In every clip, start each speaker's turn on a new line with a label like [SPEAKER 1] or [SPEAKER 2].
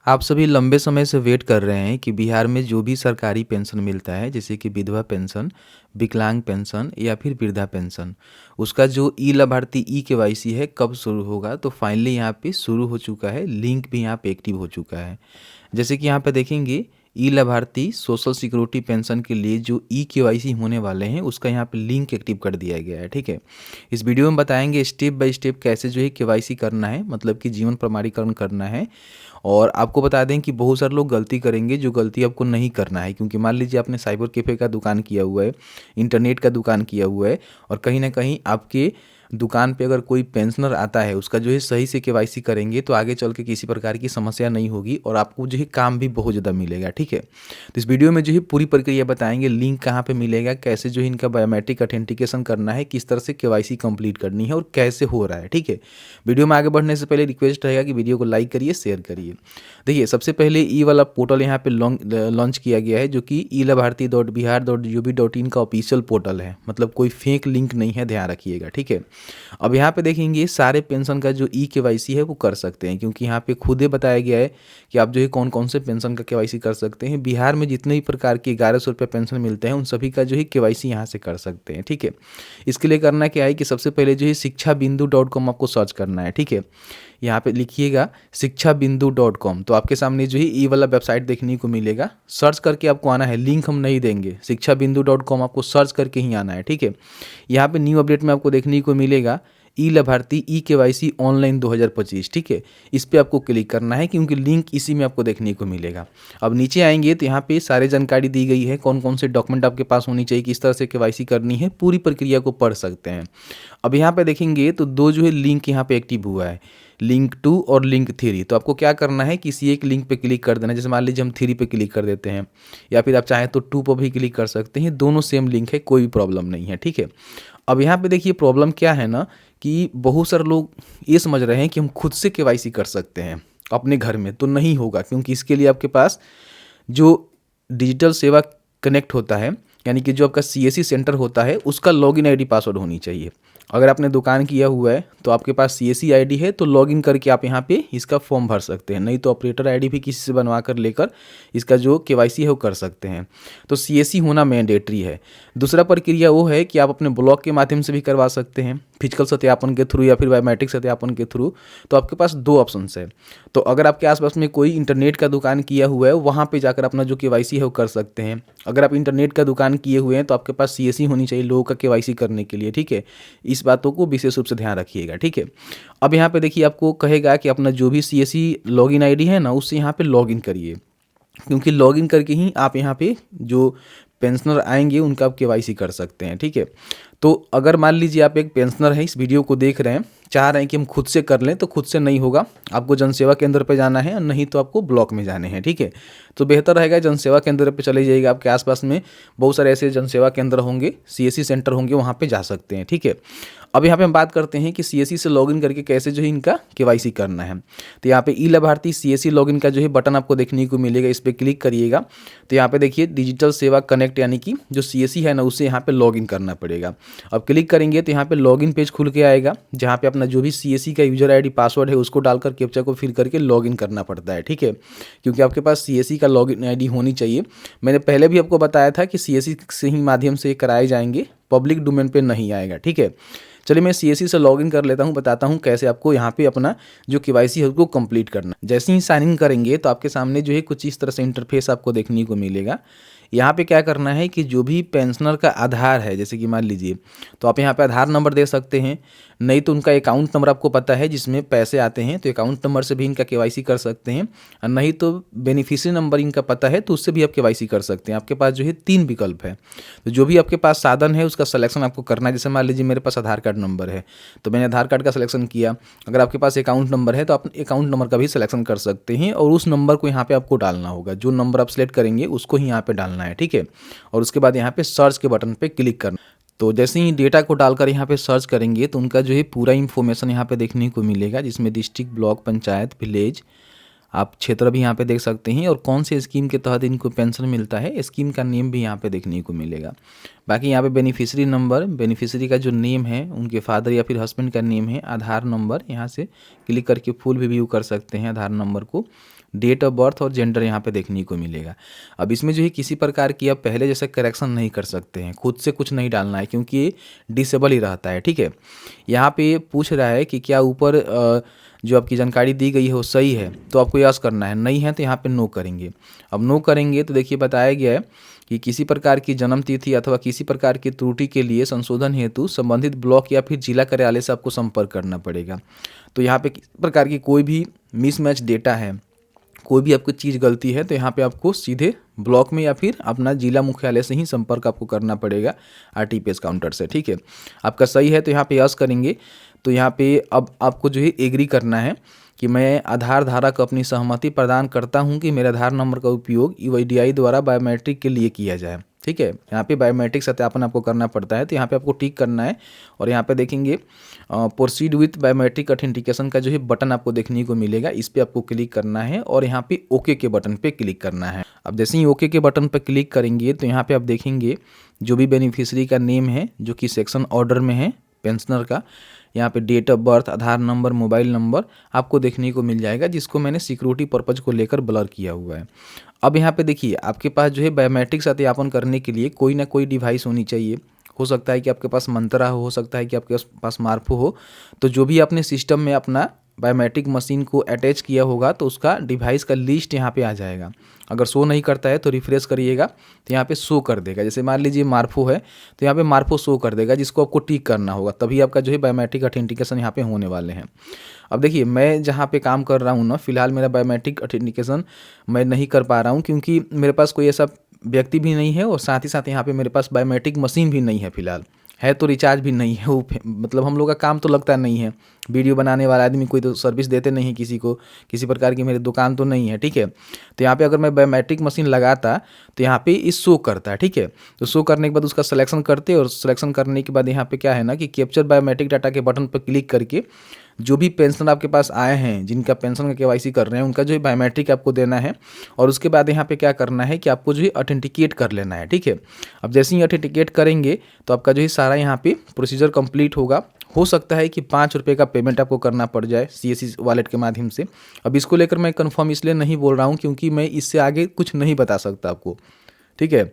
[SPEAKER 1] आप सभी लंबे समय से वेट कर रहे हैं कि बिहार में जो भी सरकारी पेंशन मिलता है जैसे कि विधवा पेंशन, विकलांग पेंशन या फिर वृद्धा पेंशन, उसका जो ई लाभार्थी ई केवाईसी है कब शुरू होगा। तो फाइनली यहाँ पे शुरू हो चुका है, लिंक भी यहाँ पे एक्टिव हो चुका है। जैसे कि यहाँ पे देखेंगे ई लाभार्थी सोशल सिक्योरिटी पेंशन के लिए जो ई केवाईसी होने वाले हैं उसका यहाँ पे लिंक एक्टिव कर दिया गया है। ठीक है, इस वीडियो में बताएंगे स्टेप बाय स्टेप कैसे जो है केवाईसी करना है, मतलब कि जीवन प्रमाणीकरण करना है। और आपको बता दें कि बहुत सारे लोग गलती करेंगे, जो गलती आपको नहीं करना है, क्योंकि मान लीजिए आपने साइबर कैफ़े का दुकान किया हुआ है, इंटरनेट का दुकान किया हुआ है और कहीं ना कहीं आपके दुकान पे अगर कोई पेंशनर आता है उसका जो है सही से केवाईसी करेंगे तो आगे चल के किसी प्रकार की समस्या नहीं होगी और आपको जो है काम भी बहुत ज़्यादा मिलेगा। ठीक है, तो इस वीडियो में जो है पूरी प्रक्रिया बताएंगे, लिंक कहाँ पे मिलेगा, कैसे जो है इनका बायोमेट्रिक ऑथेंटिकेशन करना है, किस तरह से केवाईसी कंप्लीट करनी है और कैसे हो रहा है। ठीक है, वीडियो में आगे बढ़ने से पहले रिक्वेस्ट रहेगा कि वीडियो को लाइक करिए, शेयर करिए। देखिए, सबसे पहले ई वाला पोर्टल यहाँ पे लॉन्च किया गया है जो कि e-labarthi.bihar.ub.in का ऑफिशियल पोर्टल है, मतलब कोई फेक लिंक नहीं है, ध्यान रखिएगा। ठीक है, अब यहाँ पे देखेंगे सारे पेंशन का जो ई केवाईसी है वो कर सकते हैं, क्योंकि यहाँ पे खुद ही बताया गया है कि आप जो है कौन कौन से पेंशन का केवाईसी कर सकते हैं। बिहार में जितने भी प्रकार के 1100 रुपये पेंशन मिलते हैं उन सभी का जो है केवाईसी यहाँ से कर सकते हैं। ठीक है, इसके लिए करना क्या है कि सबसे पहले जो है शिक्षाबिंदु.com आपको सर्च करना है। ठीक है, यहाँ पे लिखिएगा शिक्षाबिंदु.com, तो आपके सामने जो है ई वाला वेबसाइट देखने को मिलेगा। सर्च करके आपको आना है, लिंक हम नहीं देंगे, शिक्षाबिंदु.com आपको सर्च करके ही आना है। ठीक है, यहाँ पे न्यू अपडेट में आपको देखने को मिलेगा ई लाभार्थी ई केवाईसी ऑनलाइन 2025। ठीक है, इस पर आपको क्लिक करना है क्योंकि लिंक इसी में आपको देखने को मिलेगा। अब नीचे आएंगे तो यहाँ पे सारे जानकारी दी गई है, कौन कौन से डॉक्यूमेंट आपके पास होनी चाहिए, किस तरह से केवाईसी करनी है, पूरी प्रक्रिया को पढ़ सकते हैं। अब यहाँ पे देखेंगे तो दो जो है लिंक यहाँ पे एक्टिव हुआ है, लिंक 2 और लिंक 3। तो आपको क्या करना है, किसी एक लिंक पे क्लिक कर देना है। जैसे मान लीजिए हम 3 पे क्लिक कर देते हैं, या फिर आप चाहें तो 2 पर भी क्लिक कर सकते हैं, दोनों सेम लिंक है, कोई प्रॉब्लम नहीं है। ठीक है, अब यहाँ पे देखिए प्रॉब्लम क्या है ना कि बहुत सारे लोग ये समझ रहे हैं कि हम खुद से केवाईसी कर सकते हैं अपने घर में, तो नहीं होगा, क्योंकि इसके लिए आपके पास जो डिजिटल सेवा कनेक्ट होता है, यानी कि जो आपका सीएससी सेंटर होता है, उसका लॉगिन आईडी पासवर्ड होनी चाहिए। अगर आपने दुकान किया हुआ है तो आपके पास सीएससी आईडी है तो लॉगिन करके आप यहाँ पे इसका फॉर्म भर सकते हैं, नहीं तो ऑपरेटर आईडी भी किसी से बनवा कर लेकर इसका जो केवाईसी है वो कर सकते हैं। तो सीएससी होना मैंडेटरी है। दूसरा प्रक्रिया वो है कि आप अपने ब्लॉक के माध्यम से भी करवा सकते हैं, फिजिकल सत्यापन के थ्रू या फिर बायोमेट्रिक सत्यापन के थ्रू। तो आपके पास दो ऑप्शन है। तो अगर आपके आसपास में कोई इंटरनेट का दुकान किया हुआ है वहाँ पे जाकर अपना जो केवाईसी है वो कर सकते हैं। अगर आप इंटरनेट का दुकान किए हुए हैं तो आपके पास सीएससी होनी चाहिए लोगों का केवाईसी करने के लिए। ठीक है, इस बातों को विशेष रूप से ध्यान रखिएगा। ठीक है, अब यहाँ पे देखिए आपको कहेगा कि अपना जो भी सीएससी लॉगिन आईडी है ना उससे यहाँ पे लॉगिन करिए, क्योंकि लॉगिन करके ही आप यहाँ पे जो पेंशनर आएंगे उनका आप केवाईसी कर सकते हैं। ठीक है, तो अगर मान लीजिए आप एक पेंशनर हैं, इस वीडियो को देख रहे हैं, चाह रहे हैं कि हम खुद से कर लें, तो खुद से नहीं होगा, आपको जनसेवा केंद्र पे जाना है, नहीं तो आपको ब्लॉक में जाने हैं। ठीक है, तो बेहतर रहेगा जनसेवा केंद्र पे चले जाइएगा, आपके आसपास में बहुत सारे ऐसे जनसेवा केंद्र होंगे, सीएससी सेंटर होंगे, वहाँ पे जा सकते हैं। ठीक है, अब यहाँ पे हम बात करते हैं कि सीएससी से लॉगिन करके कैसे जो है इनका केवाईसी करना है। तो यहाँ पे ई लाभार्थी सीएससी लॉगिन का जो है बटन आपको देखने को मिलेगा, इस पर क्लिक करिएगा। तो यहाँ पे देखिए डिजिटल सेवा कनेक्ट, यानी कि जो सीएससी है ना उससे यहाँ पे लॉगिन करना पड़ेगा। अब क्लिक करेंगे तो यहाँ पे लॉगिन पेज खुल के आएगा, जहाँ पे अपना जो भी सीएससी का यूजर आईडी पासवर्ड है उसको डालकर कैप्चा को फिल करके लॉगिन करना पड़ता है। ठीक है, क्योंकि आपके पास सीएससी का लॉगिन आईडी होनी चाहिए। मैंने पहले भी आपको बताया था कि सीएससी से ही माध्यम से कराए जाएंगे, पब्लिक डोमेन पे नहीं आएगा। ठीक है, चलिए मैं सीएससी से लॉगिन कर लेता हूँ, बताता हूँ कैसे आपको यहाँ पे अपना जो केवाईसी है उसको कंप्लीट करना। जैसे ही साइन इन करेंगे तो आपके सामने जो है कुछ इस तरह से इंटरफेस आपको देखने को मिलेगा। यहाँ पे क्या करना है कि जो भी पेंशनर का आधार है, जैसे कि मान लीजिए, तो आप यहाँ पे आधार नंबर दे सकते हैं, नहीं तो उनका अकाउंट नंबर आपको पता है जिसमें पैसे आते हैं, तो अकाउंट नंबर से भी इनका केवाईसी कर सकते हैं, और नहीं तो बेनिफिशियरी नंबर इनका पता है तो उससे भी आप केवाईसी कर सकते हैं। आपके पास जो है 3 विकल्प है, तो जो भी आपके पास साधन है उसका सिलेक्शन आपको करना है। जैसे मान लीजिए मेरे पास आधार कार्ड नंबर है तो मैंने आधार कार्ड का सिलेक्शन किया। अगर आपके पास अकाउंट नंबर है तो आप अकाउंट नंबर का भी सिलेक्शन कर सकते हैं, और उस नंबर को यहाँ पे आपको डालना होगा, जो नंबर आप सेलेक्ट करेंगे उसको ही यहाँ पे डालना है। ठीक है, और उसके बाद यहाँ पे सर्च के बटन पे क्लिक करना। तो जैसे ही डेटा को डालकर यहाँ पे सर्च करेंगे तो उनका जो है पूरा इन्फॉर्मेशन यहाँ पे देखने को मिलेगा, जिसमें डिस्ट्रिक्ट, ब्लॉक, पंचायत, विलेज, आप क्षेत्र भी यहाँ पे देख सकते हैं और कौन से स्कीम के तहत इनको पेंशन मिलता है, स्कीम का नेम भी यहाँ पे देखने को मिलेगा। बाकी यहाँ पे बेनिफिशियरी नंबर, बेनिफिशियरी का जो नेम है उनके फादर या फिर हस्बैंड का नेम है, आधार नंबर, यहाँ से क्लिक करके फुल भी व्यू कर सकते हैं आधार नंबर को, डेट ऑफ बर्थ और जेंडर यहाँ पे देखने को मिलेगा। अब इसमें जो है किसी प्रकार की आप पहले जैसे करेक्शन नहीं कर सकते हैं, खुद से कुछ नहीं डालना है क्योंकि ये डिसेबल ही रहता है, ठीक है। यहाँ पे पूछ रहा है कि क्या ऊपर जो आपकी जानकारी दी गई है वो सही है, तो आपको यस करना है, नहीं है तो यहाँ पे नो करेंगे। अब नो करेंगे तो देखिए बताया गया है कि किसी प्रकार की जन्म तिथि अथवा किसी प्रकार की त्रुटि के लिए संशोधन हेतु संबंधित ब्लॉक या फिर जिला कार्यालय से आपको संपर्क करना पड़ेगा। तो यहाँ पे किसी प्रकार की कोई भी मिसमैच डेटा है, कोई भी आपको चीज़ गलती है, तो यहाँ पे आपको सीधे ब्लॉक में या फिर अपना जिला मुख्यालय से ही संपर्क आपको करना पड़ेगा आरटीपीएस काउंटर से, ठीक है। आपका सही है तो यहाँ पे यस करेंगे। तो यहाँ पे अब आपको जो है एग्री करना है कि मैं आधार धारक अपनी सहमति प्रदान करता हूँ कि मेरे आधार नंबर का उपयोग यूआईडीआई द्वारा बायोमेट्रिक के लिए किया जाए, ठीक है। यहाँ पे बायोमेट्रिक सत्यापन आपको करना पड़ता है, तो यहाँ पे आपको टिक करना है और यहाँ पे देखेंगे प्रोसीड विथ बायोमेट्रिक ऑथेंटिकेशन का जो है बटन आपको देखने को मिलेगा, इस पर आपको क्लिक करना है और यहाँ पे ओके के बटन पे क्लिक करना है। अब जैसे ही ओके के बटन पर क्लिक करेंगे तो यहाँ पे आप देखेंगे जो भी बेनिफिशियरी का नेम है जो कि सेक्शन ऑर्डर में है पेंशनर का, यहाँ पे date of birth, Aadhaar number, mobile number आपको देखने को मिल जाएगा, जिसको मैंने सिक्योरिटी पर्पज़ को लेकर ब्लर किया हुआ है। अब यहाँ पे देखिए आपके पास जो है बायोमेट्रिक सत्यापन करने के लिए कोई ना कोई डिवाइस होनी चाहिए। हो सकता है कि आपके पास मंत्रा हो सकता है कि आपके पास मार्फो हो। तो जो भी आपने सिस्टम में अपना बायोमेट्रिक मशीन को अटैच किया होगा तो उसका डिवाइस का लिस्ट यहाँ पे आ जाएगा। अगर शो नहीं करता है तो रिफ्रेश करिएगा तो यहाँ पे शो कर देगा। जैसे मान लीजिए मार्फो है तो यहाँ पे मार्फो शो कर देगा, जिसको आपको टिक करना होगा, तभी आपका जो है बायोमेट्रिक ऑथेंटिकेशन यहाँ पे होने वाले हैं। अब देखिए मैं जहाँ पे काम कर रहा हूँ ना, फिलहाल मेरा बायोमेट्रिक ऑथेंटिकेशन मैं नहीं कर पा रहा हूँ क्योंकि मेरे पास कोई ऐसा व्यक्ति भी नहीं है और साथ ही साथ यहाँ पे मेरे पास बायोमेट्रिक मशीन भी नहीं है, फिलहाल है तो रिचार्ज भी नहीं है। वो मतलब हम लोग का काम तो लगता नहीं है, वीडियो बनाने वाला आदमी कोई तो सर्विस देते नहीं है किसी को, किसी प्रकार की मेरी दुकान तो नहीं है, ठीक है। तो यहाँ पे अगर मैं बायोमेट्रिक मशीन लगाता तो यहाँ पे इस शो करता है, ठीक है। तो शो करने के बाद उसका सिलेक्शन करते और सिलेक्शन करने के बाद यहाँ पे क्या है ना कि कैप्चर बायोमेट्रिक डाटा के बटन पर क्लिक करके जो भी पेंशन आपके पास आए हैं, जिनका पेंशन का केवाईसी कर रहे हैं, उनका जो है बायोमेट्रिक आपको देना है और उसके बाद यहाँ पे क्या करना है कि आपको जो है ऑथेंटिकेट कर लेना है, ठीक है। अब जैसे ही ऑथेंटिकेट करेंगे तो आपका जो है सारा यहाँ पे प्रोसीजर कंप्लीट होगा। हो सकता है कि ₹5 का पेमेंट आपको करना पड़ जाए सीएससी वॉलेट के माध्यम से। अब इसको लेकर मैं कंफर्म इसलिए नहीं बोल रहा हूँ क्योंकि मैं इससे आगे कुछ नहीं बता सकता आपको, ठीक है।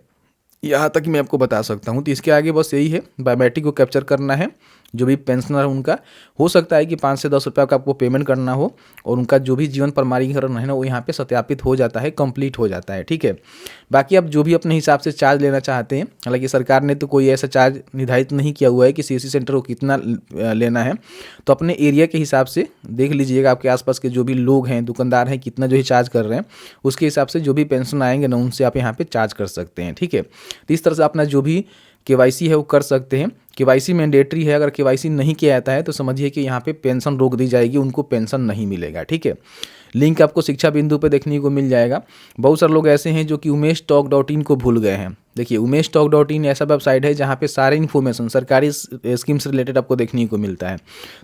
[SPEAKER 1] यहाँ तक मैं आपको बता सकता हूँ। तो इसके आगे बस यही है, बायोमेट्रिक को कैप्चर करना है। जो भी पेंशनर है उनका हो सकता है कि 5 से 10 रुपये का आपको पेमेंट करना हो और उनका जो भी जीवन प्रमाणीकरण है ना वो यहाँ पे सत्यापित हो जाता है, कंप्लीट हो जाता है, ठीक है। बाकी आप जो भी अपने हिसाब से चार्ज लेना चाहते हैं, हालांकि सरकार ने तो कोई ऐसा चार्ज निर्धारित नहीं किया हुआ है कि सीएससी सेंटर को कितना लेना है, तो अपने एरिया के हिसाब से देख लीजिएगा, आपके आसपास के जो भी लोग हैं, दुकानदार हैं, कितना जो है चार्ज कर रहे हैं, उसके हिसाब से जो भी पेंशन आएंगे ना उनसे आप यहाँ पे चार्ज कर सकते हैं, ठीक है। तो इस तरह से अपना जो भी केवाईसी है वो कर सकते हैं। केवाईसी मैंडेटरी है, अगर केवाईसी नहीं किया जाता है तो समझिए कि यहाँ पे पेंशन रोक दी जाएगी, उनको पेंशन नहीं मिलेगा, ठीक है। लिंक आपको शिक्षा बिंदु पे देखने को मिल जाएगा। बहुत सारे लोग ऐसे हैं जो कि umeshtalk.in को भूल गए हैं। देखिए umeshtalk.in ऐसा वेबसाइट है जहाँ पे सारे इन्फॉर्मेशन सरकारी स्कीम से रिलेटेड आपको देखने को मिलता है।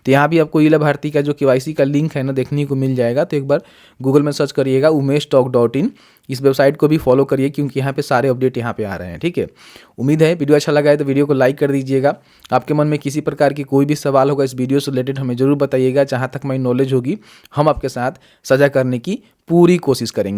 [SPEAKER 1] तो यहाँ भी आपको ई लाभार्थी का जो केवाईसी का लिंक है ना देखने को मिल जाएगा। तो एक बार गूगल में सर्च करिएगा umeshtalk.in, इस वेबसाइट को भी फॉलो करिए क्योंकि यहाँ पे सारे अपडेट यहाँ पे आ रहे हैं, ठीक है। उम्मीद है वीडियो अच्छा लगा है तो वीडियो को लाइक कर दीजिएगा। आपके मन में किसी प्रकार की कोई भी सवाल होगा इस वीडियो से रिलेटेड हमें जरूर बताइएगा। जहाँ तक हमारी नॉलेज होगी हम आपके साथ साझा करने की पूरी कोशिश करेंगे।